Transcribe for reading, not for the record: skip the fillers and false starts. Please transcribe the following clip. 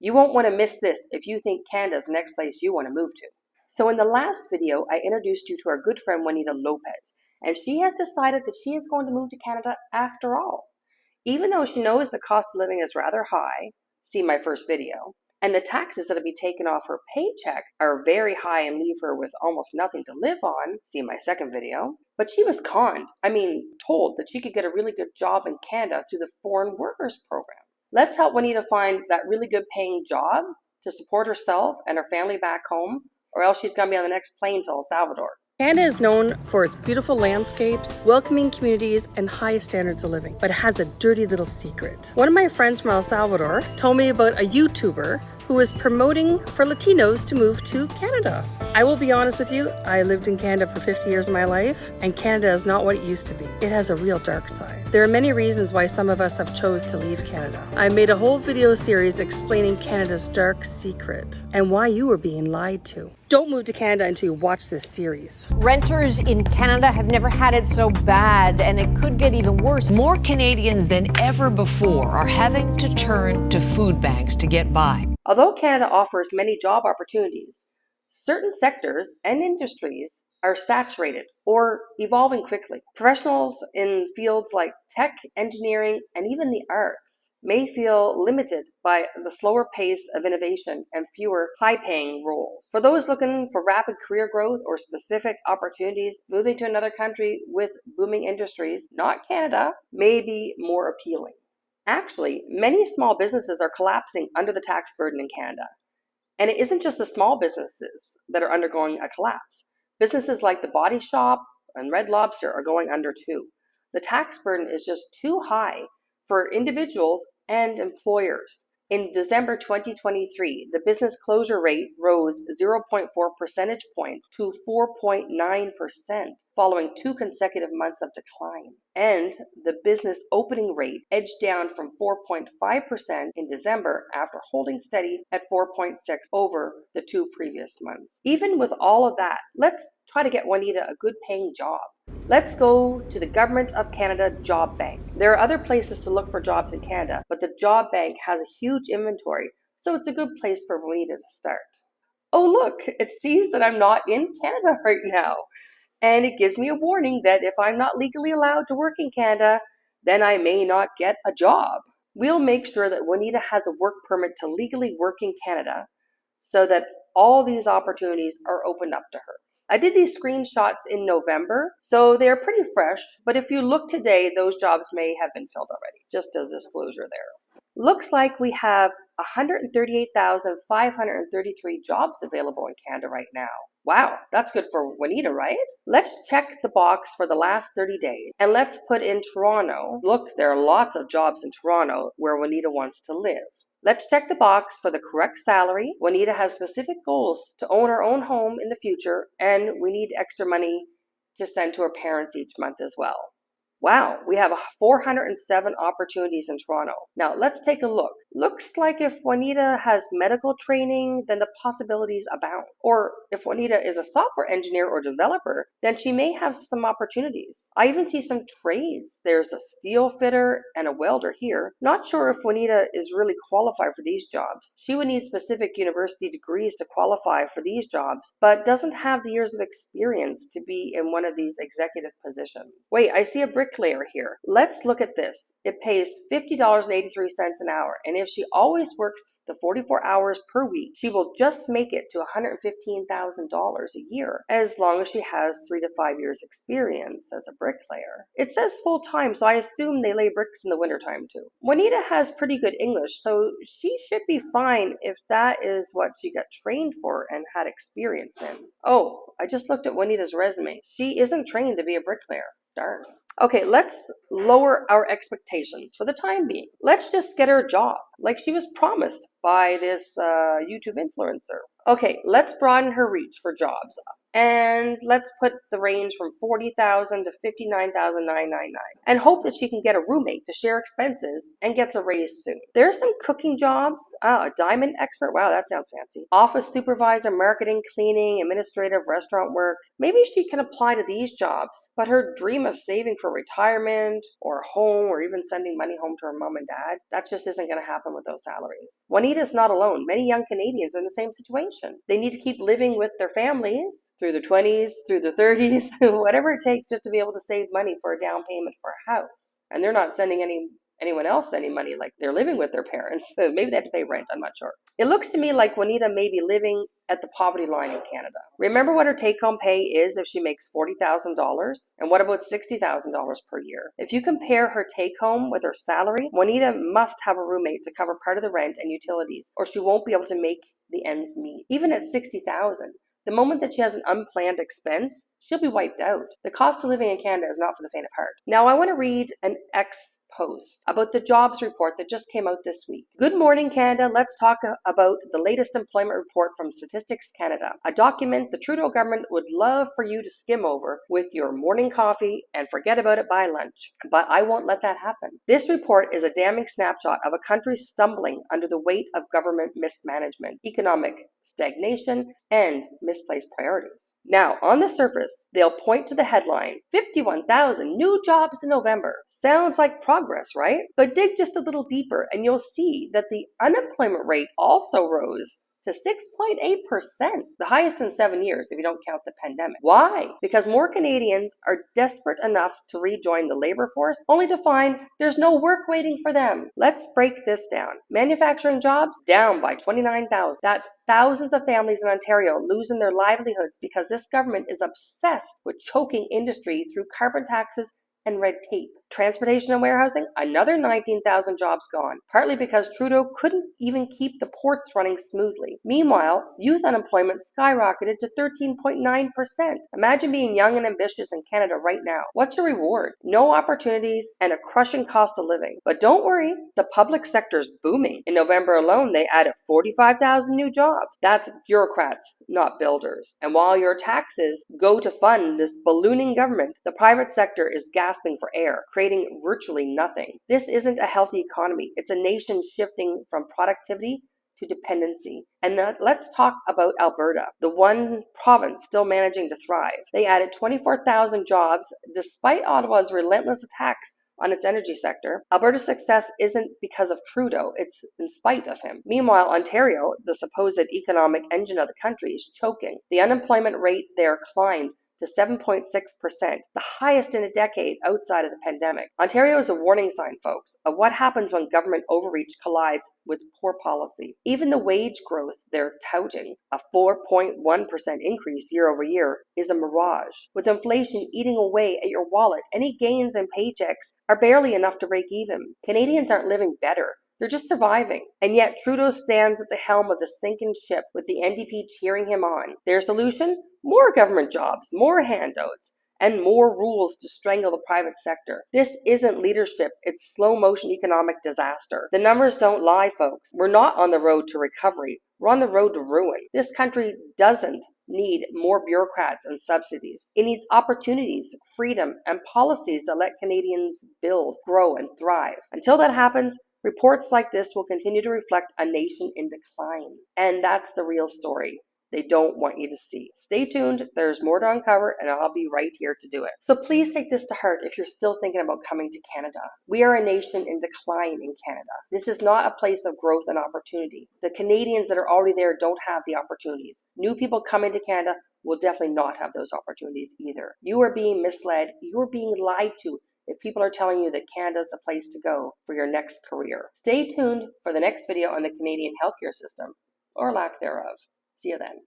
You won't want to miss this if you think Canada is the next place you want to move to. So in the last video, I introduced you to our good friend Juanita Lopez, and she has decided that she is going to move to Canada after all. Even though she knows the cost of living is rather high, see my first video, and the taxes that will be taken off her paycheck are very high and leave her with almost nothing to live on, see my second video, but she was told that she could get a really good job in Canada through the Foreign Workers Program. Let's help Juanita find that really good paying job to support herself and her family back home, or else she's going to be on the next plane to El Salvador. Canada is known for its beautiful landscapes, welcoming communities, and high standards of living, but it has a dirty little secret. One of my friends from El Salvador told me about a YouTuber who is promoting for Latinos to move to Canada. I will be honest with you, I lived in Canada for 50 years of my life, and Canada is not what it used to be. It has a real dark side. There are many reasons why some of us have chose to leave Canada. I made a whole video series explaining Canada's dark secret and why you were being lied to. Don't move to Canada until you watch this series. Renters in Canada have never had it so bad, and it could get even worse. More Canadians than ever before are having to turn to food banks to get by. Although Canada offers many job opportunities, certain sectors and industries are saturated or evolving quickly. Professionals in fields like tech, engineering, and even the arts may feel limited by the slower pace of innovation and fewer high-paying roles. For those looking for rapid career growth or specific opportunities, moving to another country with booming industries, not Canada, may be more appealing. Actually, many small businesses are collapsing under the tax burden in Canada. And it isn't just the small businesses that are undergoing a collapse. Businesses like the Body Shop and Red Lobster are going under too. The tax burden is just too high for individuals and employers. In December 2023, the business closure rate rose 0.4 percentage points to 4.9%, following 2 consecutive months of decline. And the business opening rate edged down from 4.5% in December after holding steady at 4.6% over the 2 previous months. Even with all of that, let's try to get Juanita a good paying job. Let's go to the Government of Canada Job Bank. There are other places to look for jobs in Canada, but the Job Bank has a huge inventory, so it's a good place for Juanita to start. Oh look, it sees that I'm not in Canada right now, and it gives me a warning that if I'm not legally allowed to work in Canada, then I may not get a job. We'll make sure that Juanita has a work permit to legally work in Canada so that all these opportunities are opened up to her. I did these screenshots in November, so they're pretty fresh, but if you look today, those jobs may have been filled already, just as a disclosure there. Looks like we have 138,533 jobs available in Canada right now. Wow, that's good for Juanita, right? Let's check the box for the last 30 days, and let's put in Toronto. Look, there are lots of jobs in Toronto where Juanita wants to live. Let's check the box for the correct salary. Juanita has specific goals to own her own home in the future, and we need extra money to send to her parents each month as well. Wow, we have 407 opportunities in Toronto. Now let's take a look. Looks like if Juanita has medical training, then the possibilities abound. Or if Juanita is a software engineer or developer, then she may have some opportunities. I even see some trades. There's a steel fitter and a welder here. Not sure if Juanita is really qualified for these jobs. She would need specific university degrees to qualify for these jobs, but doesn't have the years of experience to be in one of these executive positions. Wait, I see a bricklayer here. Let's look at this. It pays $50.83 an hour, and if she always works the 44 hours per week, she will just make it to $115,000 a year, as long as she has 3 to 5 years experience as a bricklayer. It says full-time, so I assume they lay bricks in the wintertime too. Juanita has pretty good English, so she should be fine if that is what she got trained for and had experience in. Oh, I just looked at Juanita's resume. She isn't trained to be a bricklayer. Darn. Okay, let's lower our expectations for the time being. Let's just get her a job, like she was promised by this YouTube influencer. Okay, let's broaden her reach for jobs. And let's put the range from 40,000 to 59,999 and hope that she can get a roommate to share expenses and gets a raise soon. There are some cooking jobs. A diamond expert. Wow, that sounds fancy. Office supervisor, marketing, cleaning, administrative, restaurant work. Maybe she can apply to these jobs, but her dream of saving for retirement or a home or even sending money home to her mom and dad, that just isn't going to happen with those salaries. Juanita's not alone. Many young Canadians are in the same situation. They need to keep living with their families through their 20s, through their 30s, whatever it takes just to be able to save money for a down payment for a house. And they're not sending anyone else any money, like they're living with their parents. So maybe they have to pay rent, I'm not sure. It looks to me like Juanita may be living at the poverty line in Canada. Remember what her take-home pay is if she makes $40,000? And what about $60,000 per year? If you compare her take-home with her salary, Juanita must have a roommate to cover part of the rent and utilities, or she won't be able to make the ends meet. Even at $60,000, the moment that she has an unplanned expense, she'll be wiped out. The cost of living in Canada is not for the faint of heart. Now, I want to read an post about the jobs report that just came out this week. Good morning, Canada. Let's talk about the latest employment report from Statistics Canada, a document the Trudeau government would love for you to skim over with your morning coffee and forget about it by lunch. But I won't let that happen. This report is a damning snapshot of a country stumbling under the weight of government mismanagement, economic stagnation, and misplaced priorities. Now, on the surface, they'll point to the headline, 51,000 new jobs in November. Sounds like progress, right? But dig just a little deeper and you'll see that the unemployment rate also rose to 6.8%, the highest in 7 years if you don't count the pandemic. Why? Because more Canadians are desperate enough to rejoin the labor force, only to find there's no work waiting for them. Let's break this down. Manufacturing jobs down by 29,000. That's thousands of families in Ontario losing their livelihoods because this government is obsessed with choking industry through carbon taxes and red tape. Transportation and warehousing, another 19,000 jobs gone, partly because Trudeau couldn't even keep the ports running smoothly. Meanwhile, youth unemployment skyrocketed to 13.9%. Imagine being young and ambitious in Canada right now. What's your reward? No opportunities and a crushing cost of living. But don't worry, the public sector's booming. In November alone, they added 45,000 new jobs. That's bureaucrats, not builders. And while your taxes go to fund this ballooning government, the private sector is gasping for air, creating virtually nothing. This isn't a healthy economy. It's a nation shifting from productivity to dependency. And let's talk about Alberta, the one province still managing to thrive. They added 24,000 jobs despite Ottawa's relentless attacks on its energy sector. Alberta's success isn't because of Trudeau, it's in spite of him. Meanwhile, Ontario, the supposed economic engine of the country, is choking. The unemployment rate there climbed to 7.6%, the highest in a decade outside of the pandemic. Ontario is a warning sign, folks, of what happens when government overreach collides with poor policy. Even the wage growth they're touting, a 4.1% increase year over year, is a mirage. With inflation eating away at your wallet, any gains in paychecks are barely enough to break even. Canadians aren't living better. They're just surviving. And yet Trudeau stands at the helm of the sinking ship with the NDP cheering him on. Their solution? More government jobs, more handouts, and more rules to strangle the private sector. This isn't leadership, it's slow motion economic disaster. The numbers don't lie, folks. We're not on the road to recovery. We're on the road to ruin. This country doesn't need more bureaucrats and subsidies. It needs opportunities, freedom, and policies that let Canadians build, grow, and thrive. Until that happens, reports like this will continue to reflect a nation in decline. And that's the real story they don't want you to see. Stay tuned. There's more to uncover, and I'll be right here to do it. So please take this to heart if you're still thinking about coming to Canada. We are a nation in decline in Canada. This is not a place of growth and opportunity. The Canadians that are already there don't have the opportunities. New people coming to Canada will definitely not have those opportunities either. You are being misled. You are being lied to if people are telling you that Canada is the place to go for your next career. Stay tuned for the next video on the Canadian healthcare system, or lack thereof. See you then.